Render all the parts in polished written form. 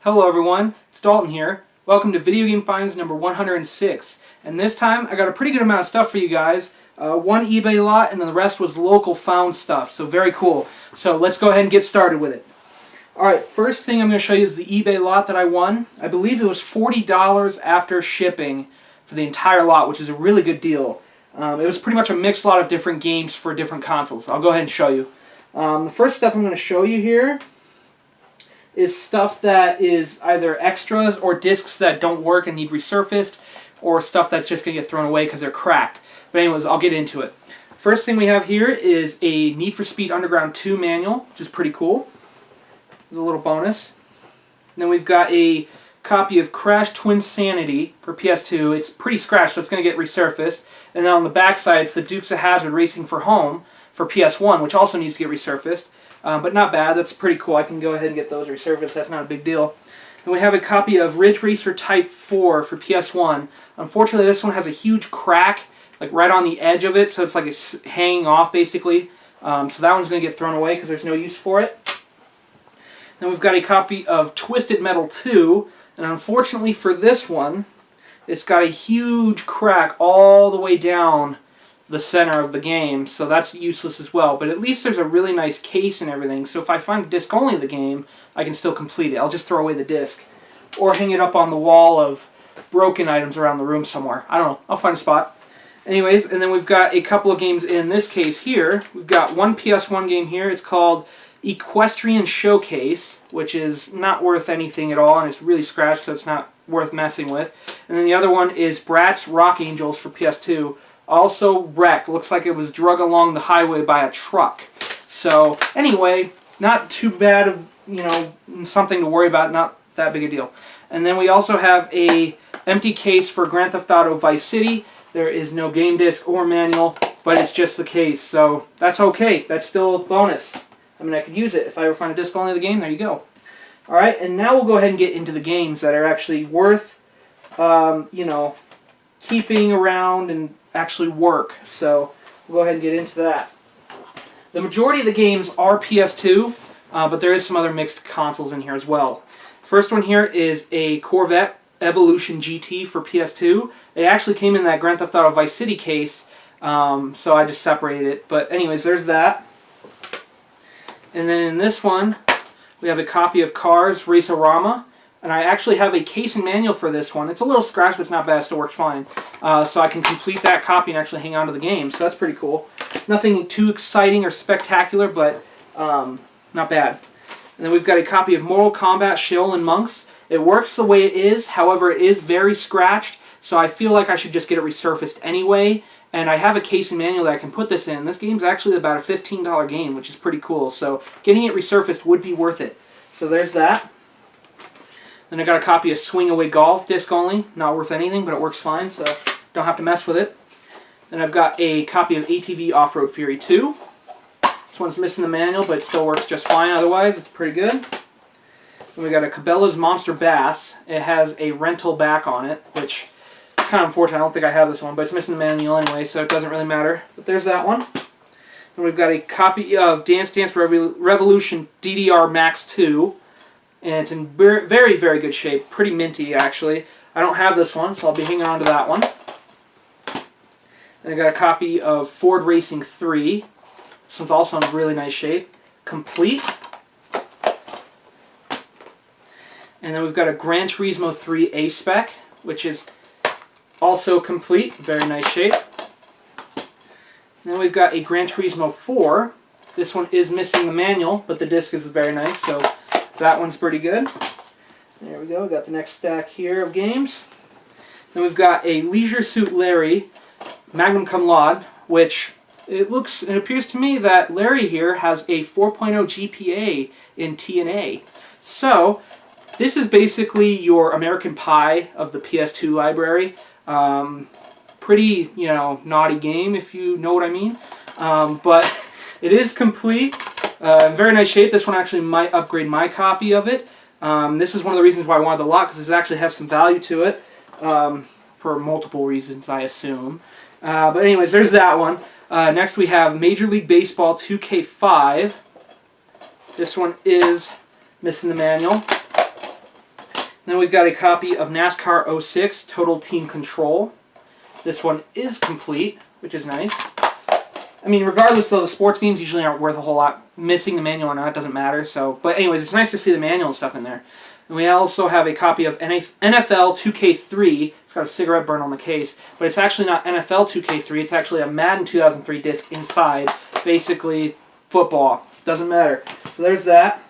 Hello everyone, it's Dalton here. Welcome to Video Game Finds number 106. And this time I got a pretty good amount of stuff for you guys. One eBay lot and then the rest was local found stuff, so very cool. So let's go ahead and get started with it. Alright, first thing I'm going to show you is the eBay lot that I won. I believe it was $40 after shipping for the entire lot, which is a really good deal. It was pretty much a mixed lot of different games for different consoles. I'll go ahead and show you. The first stuff I'm going to show you here is stuff that is either extras or discs that don't work and need resurfaced, or stuff that's just going to get thrown away because they're cracked. But anyways, I'll get into it. First thing we have here is a Need for Speed Underground 2 manual, which is pretty cool. There's a little bonus. And then we've got a copy of Crash Twinsanity for PS2. It's pretty scratched, so it's going to get resurfaced. And then on the back side, it's the Dukes of Hazzard Racing for Home for PS1, which also needs to get resurfaced. But not bad. That's pretty cool. I can go ahead and get those resurfaced. That's not a big deal. And we have a copy of Ridge Racer Type 4 for PS1. Unfortunately, this one has a huge crack, like right on the edge of it, so it's like it's hanging off basically. So that one's going to get thrown away because there's no use for it. Then we've got a copy of Twisted Metal 2, and unfortunately for this one, it's got a huge crack all the way down the center of the game, so that's useless as well. But at least there's a really nice case and everything, so if I find a disc only of the game, I can still complete it. I'll just throw away the disc or hang it up on the wall of broken items around the room somewhere. I don't know. I'll find a spot. Anyways, and then we've got a couple of games in this case here. We've got one PS1 game here. It's called Equestrian Showcase, which is not worth anything at all, and it's really scratched, so it's not worth messing with. And then the other one is Bratz Rock Angels for PS2. Also wrecked. Looks like it was drug along the highway by a truck. So anyway, not too bad of, something to worry about, not that big a deal. And then we also have a empty case for Grand Theft Auto Vice City. There is no game disc or manual, but it's just the case, so that's okay. That's still a bonus. I mean, I could use it if I ever find a disc only of the game. There you go. Alright, and now we'll go ahead and get into the games that are actually worth, keeping around and actually work. So we'll go ahead and get into that. The majority of the games are PS2, but there is some other mixed consoles in here as well. First one here is a Corvette Evolution Gt for PS2. It actually came in that Grand Theft Auto Vice City case, so I just separated it. But anyways, there's that. And then in this one, we have a copy of Cars Race-O-Rama. And I actually have a case and manual for this one. It's a little scratched, but it's not bad. It still works fine. So I can complete that copy and actually hang on to the game. So that's pretty cool. Nothing too exciting or spectacular, but not bad. And then we've got a copy of Mortal Kombat Shaolin Monks. It works the way it is. However, it is very scratched. So I feel like I should just get it resurfaced anyway. And I have a case and manual that I can put this in. This game's actually about a $15 game, which is pretty cool. So getting it resurfaced would be worth it. So there's that. Then I got a copy of Swing Away Golf, disc only. Not worth anything, but it works fine, so don't have to mess with it. Then I've got a copy of ATV Off-Road Fury 2. This one's missing the manual, but it still works just fine otherwise. It's pretty good. Then we got a Cabela's Monster Bass. It has a rental back on it, which is kind of unfortunate. I don't think I have this one, but it's missing the manual anyway, so it doesn't really matter. But there's that one. Then we've got a copy of Dance Dance Revolution DDR Max 2. And it's in very, very good shape. Pretty minty, actually. I don't have this one, so I'll be hanging on to that one. And I got a copy of Ford Racing 3. This one's also in really nice shape. Complete. And then we've got a Gran Turismo 3 A-Spec, which is also complete. Very nice shape. And then we've got a Gran Turismo 4. This one is missing the manual, but the disc is very nice, so that one's pretty good. There we go. Got the next stack here of games. Then we've got a Leisure Suit Larry Magnum Cum Laude, which it appears to me that Larry here has a 4.0 GPA in TNA. So this is basically your American Pie of the PS2 library. Pretty, naughty game if you know what I mean. But it is complete. Very nice shape. This one actually might upgrade my copy of it. This is one of the reasons why I wanted the lot, because this actually has some value to it. For multiple reasons, I assume. But anyways, there's that one. Next we have Major League Baseball 2K5. This one is missing the manual. Then we've got a copy of NASCAR 06 Total Team Control. This one is complete, which is nice. I mean, regardless though, the sports games usually aren't worth a whole lot. Missing the manual or not doesn't matter. So, but anyways, it's nice to see the manual and stuff in there. And we also have a copy of NFL 2K3. It's got a cigarette burn on the case, but it's actually not NFL 2K3. It's actually a Madden 2003 disc inside. Basically, football. Doesn't matter. So there's that.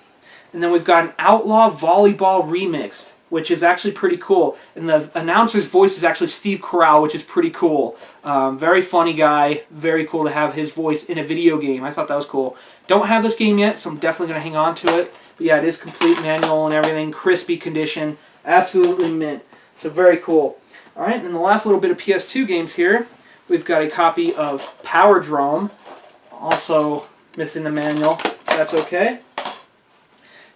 And then we've got an Outlaw Volleyball Remixed, which is actually pretty cool. And the announcer's voice is actually Steve Carell, which is pretty cool. Very funny guy. Very cool to have his voice in a video game. I thought that was cool. Don't have this game yet, so I'm definitely going to hang on to it. But yeah, it is complete manual and everything. Crispy condition. Absolutely mint. So very cool. Alright, and then the last little bit of PS2 games here. We've got a copy of Power Drome. Also missing the manual. That's okay.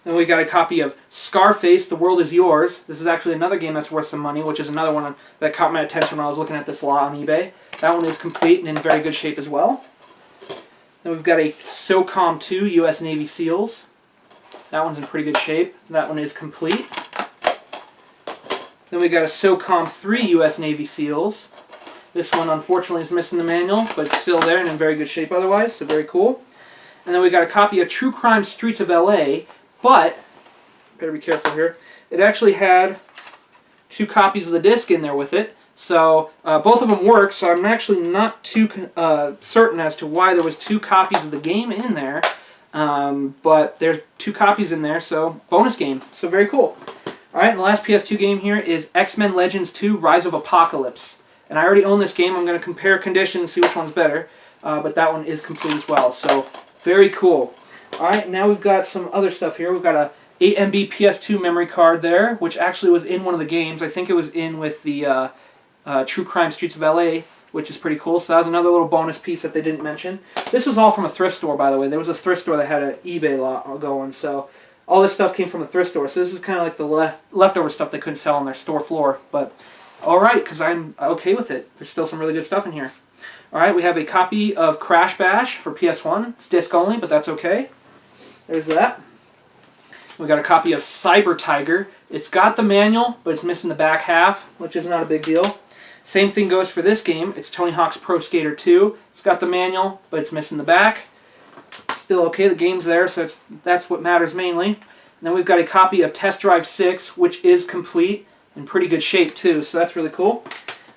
Then we got a copy of Scarface, The World Is Yours. This is actually another game that's worth some money, which is another one that caught my attention when I was looking at this lot on eBay. That one is complete and in very good shape as well. Then we've got a SOCOM 2 U.S. Navy SEALs. That one's in pretty good shape. That one is complete. Then we got a SOCOM 3 U.S. Navy SEALs. This one, unfortunately, is missing the manual, but it's still there and in very good shape otherwise, so very cool. And then we got a copy of True Crime Streets of L.A., but, better be careful here, it actually had 2 copies of the disc in there with it. So, both of them work, so I'm actually not too certain as to why there was 2 copies of the game in there. But there's 2 copies in there, so bonus game. So very cool. Alright, and the last PS2 game here is X-Men Legends 2 Rise of Apocalypse. And I already own this game. I'm going to compare condition and see which one's better. But that one is complete as well. So, very cool. Alright, now we've got some other stuff here. We've got a 8 MB PS2 memory card there, which actually was in one of the games. I think it was in with the True Crime Streets of LA, which is pretty cool. So that was another little bonus piece that they didn't mention. This was all from a thrift store, by the way. There was a thrift store that had an eBay lot going, so all this stuff came from a thrift store. So this is kind of like the leftover stuff they couldn't sell on their store floor. But alright, because I'm okay with it. There's still some really good stuff in here. Alright, we have a copy of Crash Bash for PS1. It's disc only, but that's okay. There's that. We got a copy of Cyber Tiger. It's got the manual, but it's missing the back half, which is not a big deal. Same thing goes for this game. It's Tony Hawk's Pro Skater 2. It's got the manual, but it's missing the back. Still okay, the game's there, so that's what matters mainly. And then we've got a copy of Test Drive 6, which is complete, in pretty good shape too, so that's really cool.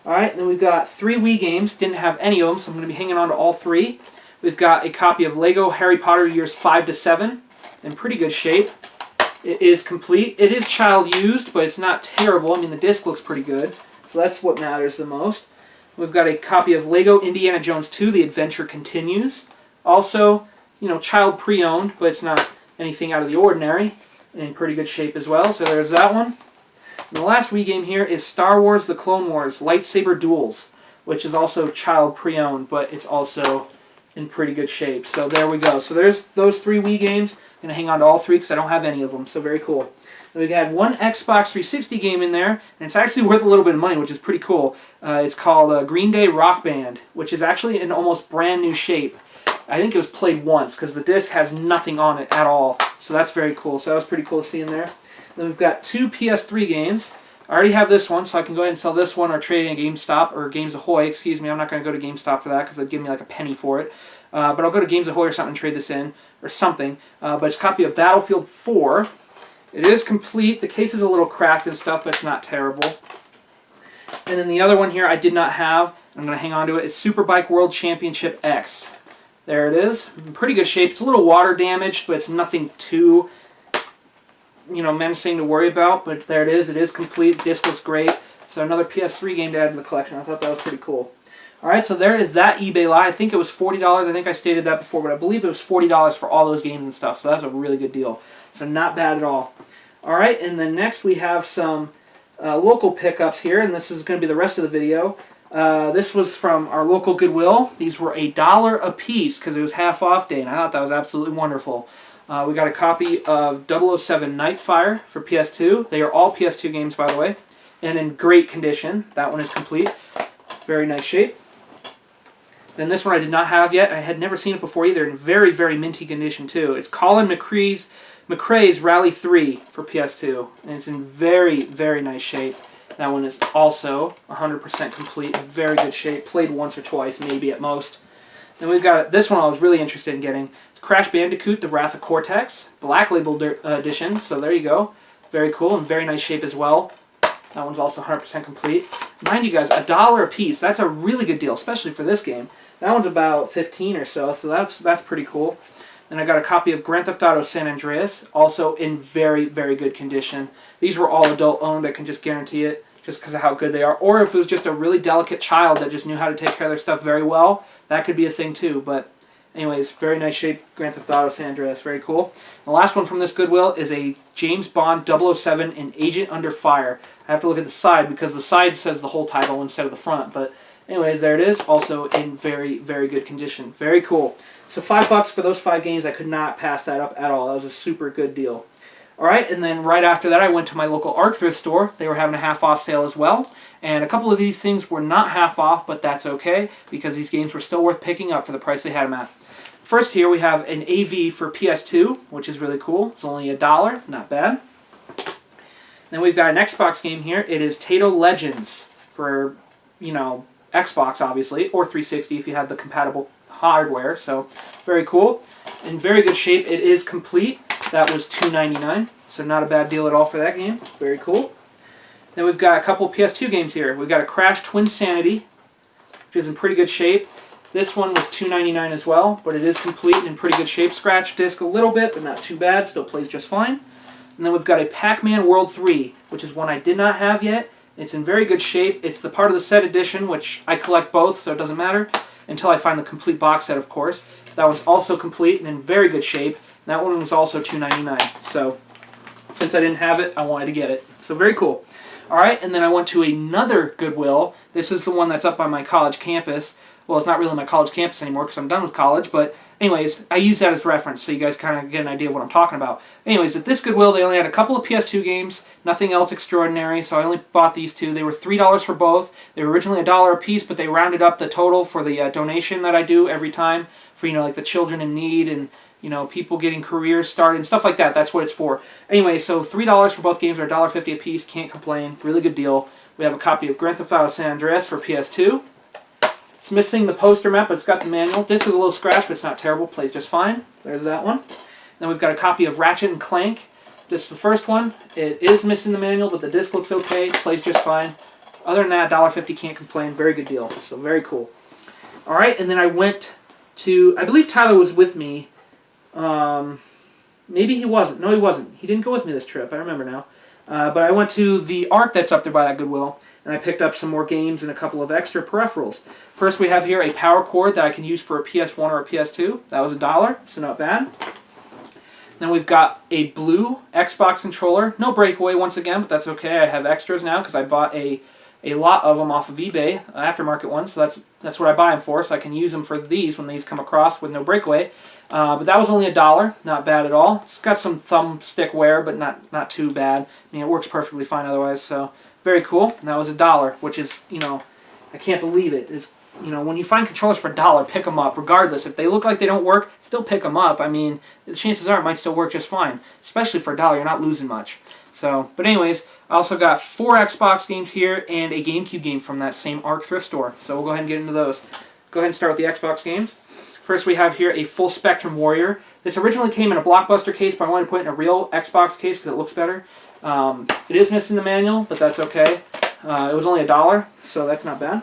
Alright, then we've got 3 Wii games. Didn't have any of them, so I'm going to be hanging on to all 3. We've got a copy of Lego Harry Potter Years 5 to 7, in pretty good shape. It is complete. It is child used, but it's not terrible. I mean, the disc looks pretty good, so that's what matters the most. We've got a copy of Lego Indiana Jones 2, The Adventure Continues. Also, you know, child pre-owned, but it's not anything out of the ordinary. In pretty good shape as well, so there's that one. And the last Wii game here is Star Wars The Clone Wars Lightsaber Duels, which is also child pre-owned, but it's also in pretty good shape. So there we go. So there's those 3 Wii games. I'm going to hang on to all 3 because I don't have any of them, so very cool. And we had one Xbox 360 game in there, and it's actually worth a little bit of money, which is pretty cool. It's called Green Day Rock Band, which is actually in almost brand new shape. I think it was played once because the disc has nothing on it at all. So that's very cool. So that was pretty cool to see in there. Then we've got 2 PS3 games. I already have this one, so I can go ahead and sell this one or trade it in GameStop, or Games Ahoy, excuse me. I'm not going to go to GameStop for that because they'd give me like a penny for it. But I'll go to Games Ahoy or something and trade this in, or something. But it's a copy of Battlefield 4. It is complete. The case is a little cracked and stuff, but it's not terrible. And then the other one here I did not have. I'm going to hang on to it. It's Superbike World Championship X. There it is. In pretty good shape. It's a little water damaged, but it's nothing too, you know, menacing to worry about. But there it is. It is complete. Disc looks great. So another PS3 game to add to the collection. I thought that was pretty cool. Alright, so there is that eBay lot. I think it was $40. I think I stated that before, but I believe it was $40 for all those games and stuff. So that's a really good deal. So not bad at all. Alright, and then next we have some local pickups here, and this is going to be the rest of the video. This was from our local Goodwill. These were $1 a piece because it was half off day, and I thought that was absolutely wonderful. We got a copy of 007 Nightfire for PS2. They are all PS2 games, by the way, and in great condition. That one is complete. Very nice shape. Then this one I did not have yet. I had never seen it before either. In very, very minty condition too. It's Colin McRae's Rally 3 for PS2. And it's in very, very nice shape. That one is also 100% complete. In very good shape. Played once or twice, maybe at most. Then we've got this one I was really interested in getting. It's Crash Bandicoot, The Wrath of Cortex. Black Label edition. So there you go. Very cool. In very nice shape as well. That one's also 100% complete. Mind you guys, $1 a piece. That's a really good deal, especially for this game. That one's about 15 or so that's pretty cool. Then I got a copy of Grand Theft Auto San Andreas, also in very, very good condition. These were all adult owned, I can just guarantee it, just because of how good they are. Or if it was just a really delicate child that just knew how to take care of their stuff very well, that could be a thing too. But anyways, very nice shape, Grand Theft Auto San Andreas, very cool. The last one from this Goodwill is a James Bond 007 and Agent Under Fire. I have to look at the side because the side says the whole title instead of the front, but anyways, there it is, also in very, very good condition. Very cool. So $5 for those 5 games, I could not pass that up at all. That was a super good deal. Alright, and then right after that I went to my local ARC thrift store. They were having a half-off sale as well. And a couple of these things were not half off, but that's okay, because these games were still worth picking up for the price they had them at. First here we have an AV for PS2, which is really cool. It's only $1, not bad. Then we've got an Xbox game here. It is Tato Legends for, you know, Xbox obviously, or 360 if you have the compatible hardware. So very cool. In very good shape. It is complete. That was $2.99, so not a bad deal at all for that game. Very cool. Then we've got a couple of PS2 games here. We've got a Crash Twinsanity, which is in pretty good shape. This one was $2.99 as well, but it is complete and in pretty good shape. Scratch disc a little bit, but not too bad. Still plays just fine. And then we've got a Pac-Man World 3, which is one I did not have yet. It's in very good shape. It's the part of the set edition, which I collect both, so it doesn't matter, until I find the complete box set, of course. That one's also complete and in very good shape. That one was also $2.99. So since I didn't have it, I wanted to get it. So very cool. Alright, and then I went to another Goodwill. This is the one that's up on my college campus. Well, it's not really my college campus anymore because I'm done with college, but anyways, I use that as reference so you guys kind of get an idea of what I'm talking about. Anyways, at this Goodwill, they only had a couple of PS2 games, nothing else extraordinary, so I only bought these two. They were $3 for both. They were originally $1 a piece, but they rounded up the total for the donation that I do every time for, you know, like the children in need and, you know, people getting careers started and stuff like that. That's what it's for. Anyway, so $3 for both games are $1.50 a piece. Can't complain. Really good deal. We have a copy of Grand Theft Auto San Andreas for PS2. It's missing the poster map, but it's got the manual. Disc is a little scratched, but it's not terrible. Plays just fine. There's that one. Then we've got a copy of Ratchet and Clank. This is the first one. It is missing the manual, but the disc looks okay. It plays just fine. Other than that, $1.50, can't complain. Very good deal. So very cool. All right, and then I went to, I believe Tyler was with me. Maybe he wasn't. No, he wasn't. He didn't go with me this trip. I remember now. But I went to the ARC that's up there by that Goodwill, and I picked up some more games and a couple of extra peripherals. First, we have here a power cord that I can use for a PS1 or a PS2. That was $1, so not bad. Then we've got a blue Xbox controller. No Breakaway once again, but that's okay. I have extras now because I bought a lot of them off of eBay, aftermarket ones, so that's what I buy them for, so I can use them for these when these come across with no Breakaway. But that was only $1, not bad at all. It's got some thumbstick wear, but not too bad. I mean, it works perfectly fine otherwise, so very cool. And that was $1, which is, you know, I can't believe it. It's, you know, when you find controllers for $1, pick them up. Regardless, if they look like they don't work, still pick them up. I mean, the chances are it might still work just fine. Especially for $1, you're not losing much. So, but anyways, I also got 4 Xbox games here and a GameCube game from that same ARC thrift store. So we'll go ahead and get into those. Go ahead and start with the Xbox games. First we have here a Full Spectrum Warrior. This originally came in a Blockbuster case, but I wanted to put it in a real Xbox case because it looks better. It is missing the manual, but that's okay. It was only $1, so that's not bad.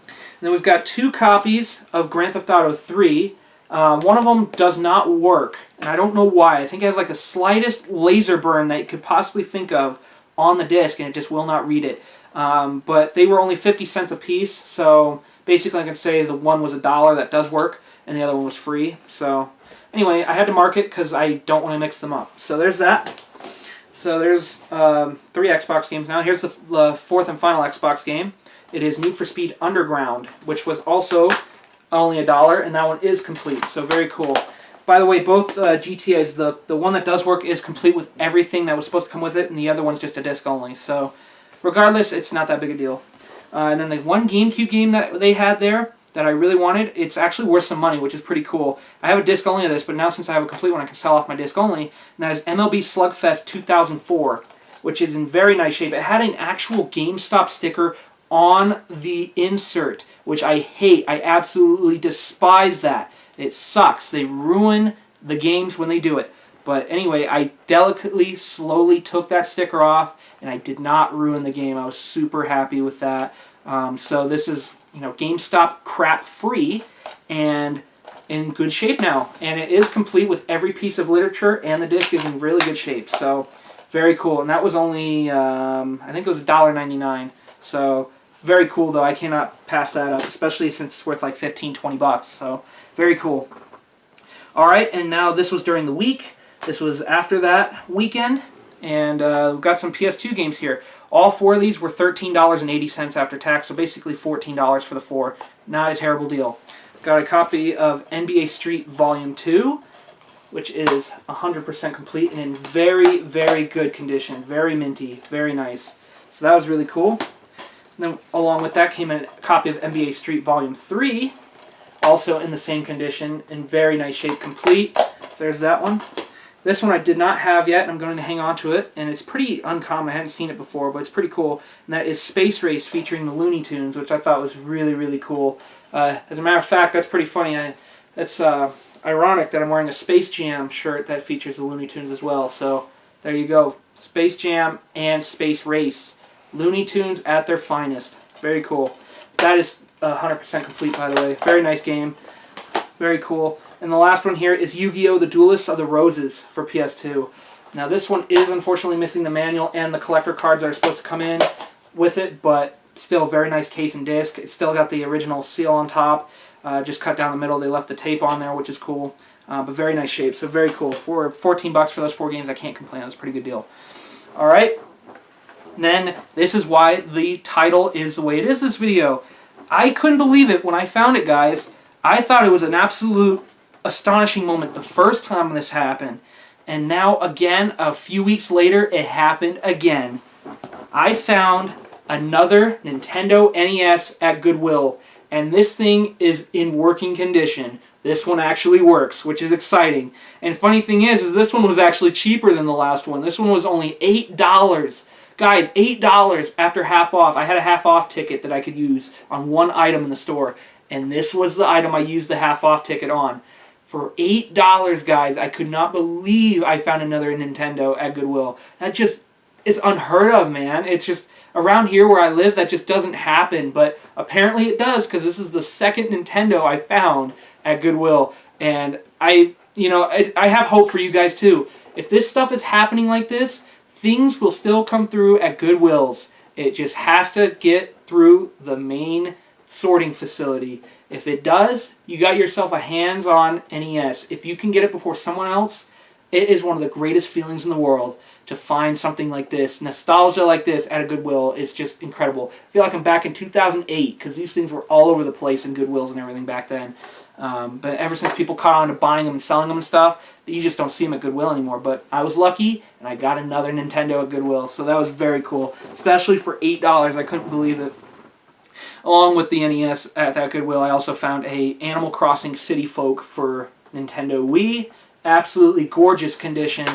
And then we've got 2 copies of Grand Theft Auto 3. One of them does not work, and I don't know why. I think it has like the slightest laser burn that you could possibly think of on the disc, and it just will not read it. But they were only 50 cents a piece, so basically I can say the one was $1 that does work, and the other one was free. So anyway, I had to mark it because I don't want to mix them up. So there's that. So there's 3 Xbox games now. Here's the 4th and final Xbox game. It is Need for Speed Underground, which was also only $1, and that one is complete, so very cool. By the way, both GTAs, the one that does work is complete with everything that was supposed to come with it, and the other one's just a disc only. So regardless, it's not that big a deal. And then the one GameCube game that they had there, that I really wanted. It's actually worth some money, which is pretty cool. I have a disc only of this, but now since I have a complete one, I can sell off my disc only. And that is MLB Slugfest 2004, which is in very nice shape. It had an actual GameStop sticker on the insert, which I hate. I absolutely despise that. It sucks. They ruin the games when they do it. But anyway, I delicately, slowly took that sticker off, and I did not ruin the game. I was super happy with that. So this is, GameStop crap free and in good shape now. And it is complete with every piece of literature, and the disc is in really good shape. So very cool. And that was only, I think it was $1.99. So very cool, though. I cannot pass that up, especially since it's worth like 15, 20 bucks. So very cool. All right, and now this was during the week. This was after that weekend, and we've got some PS2 games here. All 4 of these were $13.80 after tax, so basically $14 for the 4. Not a terrible deal. Got a copy of NBA Street Volume 2, which is 100% complete and in very, very good condition. Very minty, very nice. So that was really cool. And then along with that came a copy of NBA Street Volume 3, also in the same condition, in very nice shape, complete. There's that one. This one I did not have yet, and I'm going to hang on to it, and it's pretty uncommon. I hadn't seen it before, but it's pretty cool. And that is Space Race featuring the Looney Tunes, which I thought was really, really cool. As a matter of fact, that's pretty funny. That's ironic that I'm wearing a Space Jam shirt that features the Looney Tunes as well. So there you go. Space Jam and Space Race. Looney Tunes at their finest. Very cool. That is 100% complete, by the way. Very nice game. Very cool. And the last one here is Yu-Gi-Oh! The Duelists of the Roses for PS2. Now this one is unfortunately missing the manual and the collector cards that are supposed to come in with it, but still very nice case and disc. It's still got the original seal on top, just cut down the middle. They left the tape on there, which is cool, but very nice shape, so very cool. For 14 bucks for those 4 games, I can't complain. That's a pretty good deal. All right, then this is why the title is the way it is this video. I couldn't believe it when I found it, guys. I thought it was an absolute astonishing moment the first time this happened, and now again a few weeks later it happened again. I found another Nintendo NES at Goodwill, and this thing is in working condition. This one actually works, which is exciting. And funny thing is this one was actually cheaper than the last one. This one was only $8. Guys, $8 after half off. I had a half off ticket that I could use on one item in the store, and this was the item I used the half off ticket on. For $8, guys, I could not believe I found another Nintendo at Goodwill. That just, it's unheard of, man. It's just, around here where I live, that just doesn't happen. But apparently it does, because this is the second Nintendo I found at Goodwill. And I have hope for you guys, too. If this stuff is happening like this, things will still come through at Goodwills. It just has to get through the main sorting facility. If it does, you got yourself a hands-on NES. If you can get it before someone else, it is one of the greatest feelings in the world to find something like this. Nostalgia like this at a Goodwill is just incredible. I feel like I'm back in 2008, because these things were all over the place in Goodwills and everything back then. But ever since people caught on to buying them and selling them and stuff, you just don't see them at Goodwill anymore. But I was lucky, and I got another Nintendo at Goodwill, so that was very cool. Especially for $8, I couldn't believe it. Along with the NES at that Goodwill, I also found a Animal Crossing City Folk for Nintendo Wii. Absolutely gorgeous condition,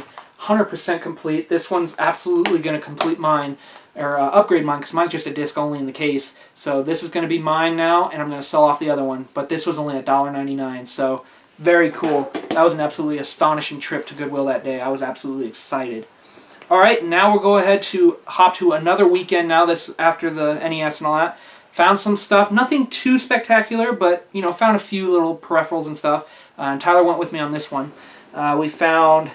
100% complete. This one's absolutely going to complete mine, or upgrade mine, because mine's just a disc only in the case. So this is going to be mine now, and I'm going to sell off the other one. But this was only $1.99, so very cool. That was an absolutely astonishing trip to Goodwill that day. I was absolutely excited. All right, now we'll go ahead to hop to another weekend now, this after the NES and all that. Found some stuff, nothing too spectacular, but, found a few little peripherals and stuff. And Tyler went with me on this one. We found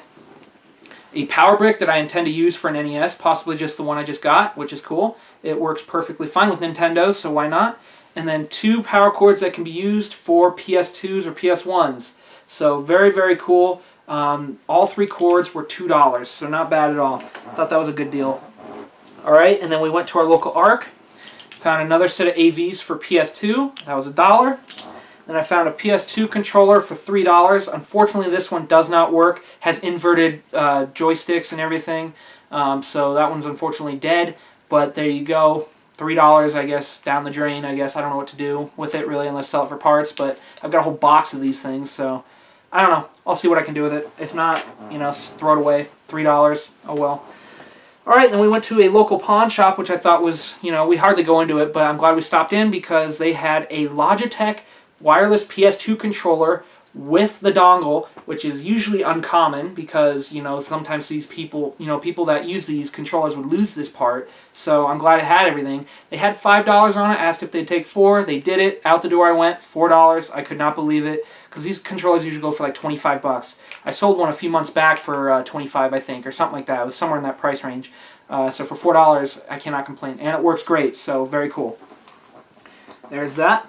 a power brick that I intend to use for an NES, possibly just the one I just got, which is cool. It works perfectly fine with Nintendo's, so why not? And then 2 power cords that can be used for PS2s or PS1s. So very, very cool. All 3 cords were $2, so not bad at all. Thought that was a good deal. All right, and then we went to our local ARC. Found another set of AVs for PS2. That was $1. Then I found a Ps2 controller for $3. Unfortunately, this one does not work. Has inverted joysticks and everything. So that one's unfortunately dead. But there you go. $3, I guess, down the drain, I guess. I don't know what to do with it, really, unless sell it for parts, but I've got a whole box of these things, so I don't know. I'll see what I can do with it. If not, you know, throw it away. $3, oh well. Alright, then we went to a local pawn shop, which I thought was, you know, we hardly go into it, but I'm glad we stopped in because they had a Logitech wireless PS2 controller with the dongle, which is usually uncommon because, you know, sometimes these people, you know, people that use these controllers would lose this part. So I'm glad it had everything. They had $5 on it, asked if they'd take 4. They did it. Out the door I went, $4. I could not believe it because these controllers usually go for like 25 bucks. I sold one a few months back for 25, I think, or something like that. It was somewhere in that price range. So for $4, I cannot complain. And it works great, so very cool. There's that.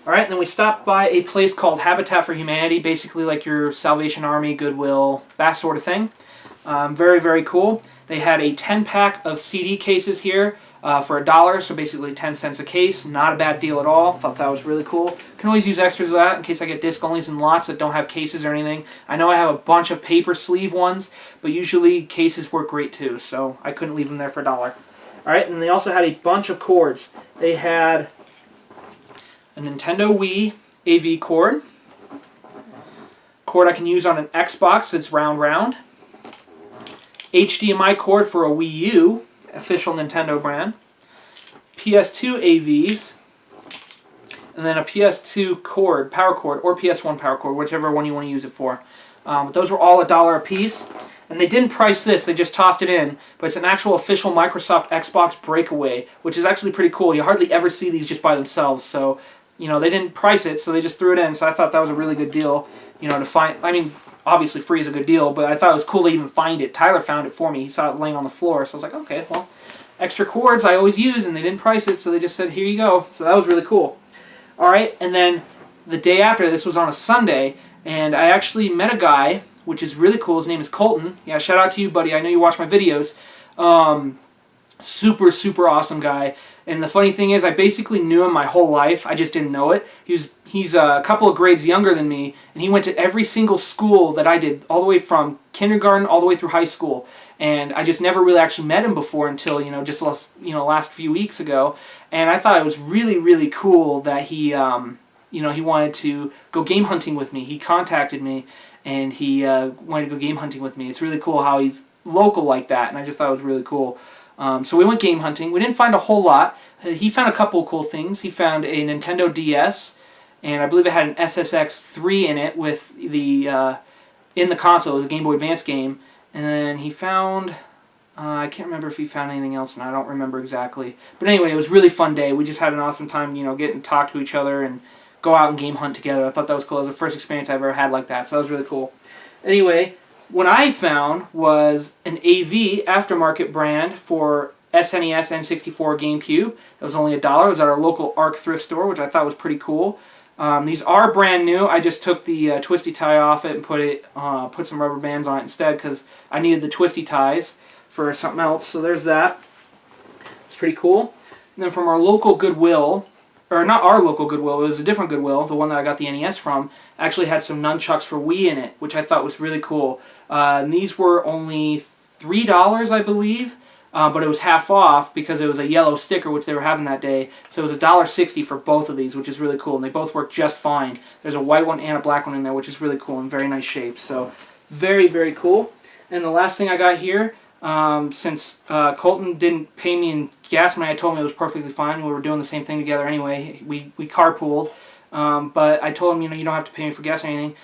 Alright, and then we stopped by a place called Habitat for Humanity, basically like your Salvation Army, Goodwill, that sort of thing. Very, very cool. They had a 10-pack of CD cases here for $1, so basically 10 cents a case. Not a bad deal at all. Thought that was really cool. Can always use extras of that in case I get disc-onlys and lots that don't have cases or anything. I know I have a bunch of paper sleeve ones, but usually cases work great too, so I couldn't leave them there for $1. Alright, and they also had a bunch of cords. They had a Nintendo Wii AV cord I can use on an Xbox that's round, HDMI cord for a Wii U, official Nintendo brand, PS2 AVs, and then a PS2 cord, power cord, or PS1 power cord, whichever one you want to use it for. But those were all $1 a piece. And they didn't price this, they just tossed it in. But it's an actual official Microsoft Xbox Breakaway, which is actually pretty cool. You hardly ever see these just by themselves. So, you know, they didn't price it, so they just threw it in. So I thought that was a really good deal, you know, to find. I mean, obviously free is a good deal, but I thought it was cool to even find it. Tyler found it for me. He saw it laying on the floor. So I was like, okay, well, extra cords I always use, and they didn't price it, so they just said, here you go. So that was really cool. All right, and then the day after, this was on a Sunday, and I actually met a guy, which is really cool. His name is Colton. Yeah, shout out to you, buddy. I know you watch my videos. Super, super awesome guy. And the funny thing is, I basically knew him my whole life. I just didn't know it. He's a couple of grades younger than me, and he went to every single school that I did, all the way from kindergarten all the way through high school. And I just never really actually met him before until, you know, just last few weeks ago. And I thought it was really, really cool that he, you know, he wanted to go game hunting with me. He contacted me, and he wanted to go game hunting with me. It's really cool how he's local like that, and I just thought it was really cool. So we went game hunting. We didn't find a whole lot. He found a couple of cool things. He found a Nintendo DS, and I believe it had an SSX3 in it with the in the console. It was a Game Boy Advance game. And then he found, I can't remember if he found anything else, and I don't remember exactly. But anyway, it was a really fun day. We just had an awesome time, you know, getting to talk to each other and go out and game hunt together. I thought that was cool. It was the first experience I've ever had like that, so that was really cool. Anyway, what I found was an AV aftermarket brand for SNES, N64, GameCube. It was only $1. It was at our local ARC thrift store, which I thought was pretty cool. These are brand new. I just took the twisty tie off it and put some rubber bands on it instead because I needed the twisty ties for something else. So there's that. It's pretty cool. And then from our local Goodwill, or not our local Goodwill, it was a different Goodwill, the one that I got the NES from, actually had some nunchucks for Wii in it, which I thought was really cool. And these were only $3, I believe. But it was half off because it was a yellow sticker, which they were having that day. So it was $1.60 for both of these, which is really cool. And they both work just fine. There's a white one and a black one in there, which is really cool and very nice shape. So very, very cool. And the last thing I got here, since Colton didn't pay me in gas money, I told him it was perfectly fine. We were doing the same thing together anyway. We carpooled. But I told him, you know, you don't have to pay me for gas or anything.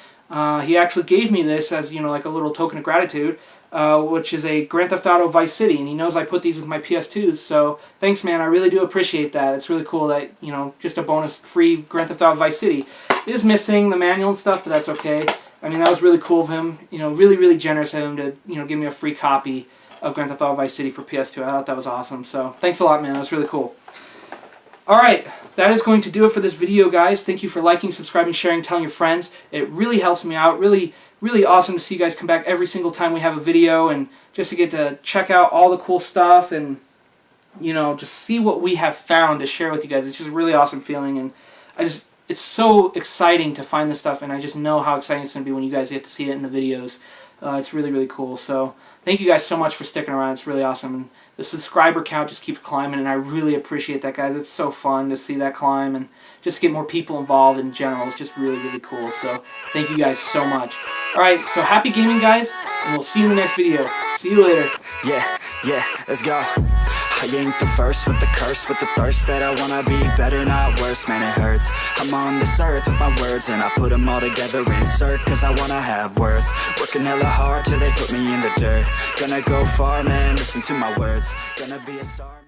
He actually gave me this as, you know, like a little token of gratitude. Which is a Grand Theft Auto Vice City, and he knows I put these with my PS2s, so thanks, man, I really do appreciate that. It's really cool that, you know, just a bonus free Grand Theft Auto Vice City. It is missing the manual and stuff, but that's okay. I mean, that was really cool of him, you know, really, really generous of him to, you know, give me a free copy of Grand Theft Auto Vice City for PS2. I thought that was awesome, so thanks a lot, man, that was really cool. Alright, that is going to do it for this video, guys. Thank you for liking, subscribing, sharing, telling your friends. It really helps me out, really awesome to see you guys come back every single time we have a video, and just to get to check out all the cool stuff and, you know, just see what we have found to share with you guys. It's just a really awesome feeling, and it's so exciting to find this stuff, and I just know how exciting it's going to be when you guys get to see it in the videos. It's really, really cool. So thank you guys so much for sticking around. It's really awesome. And the subscriber count just keeps climbing, and I really appreciate that, guys. It's so fun to see that climb and just get more people involved in general. It's just really, really cool. So thank you guys so much. Alright, so happy gaming, guys, and we'll see you in the next video. See you later. Yeah, let's go. I ain't the first with the curse, with the thirst that I wanna be better, not worse, man, it hurts. I'm on this earth with my words, and I put them all together, insert, cause I wanna have worth. Working hella hard till they put me in the dirt. Gonna go far, man, listen to my words. Gonna be a star.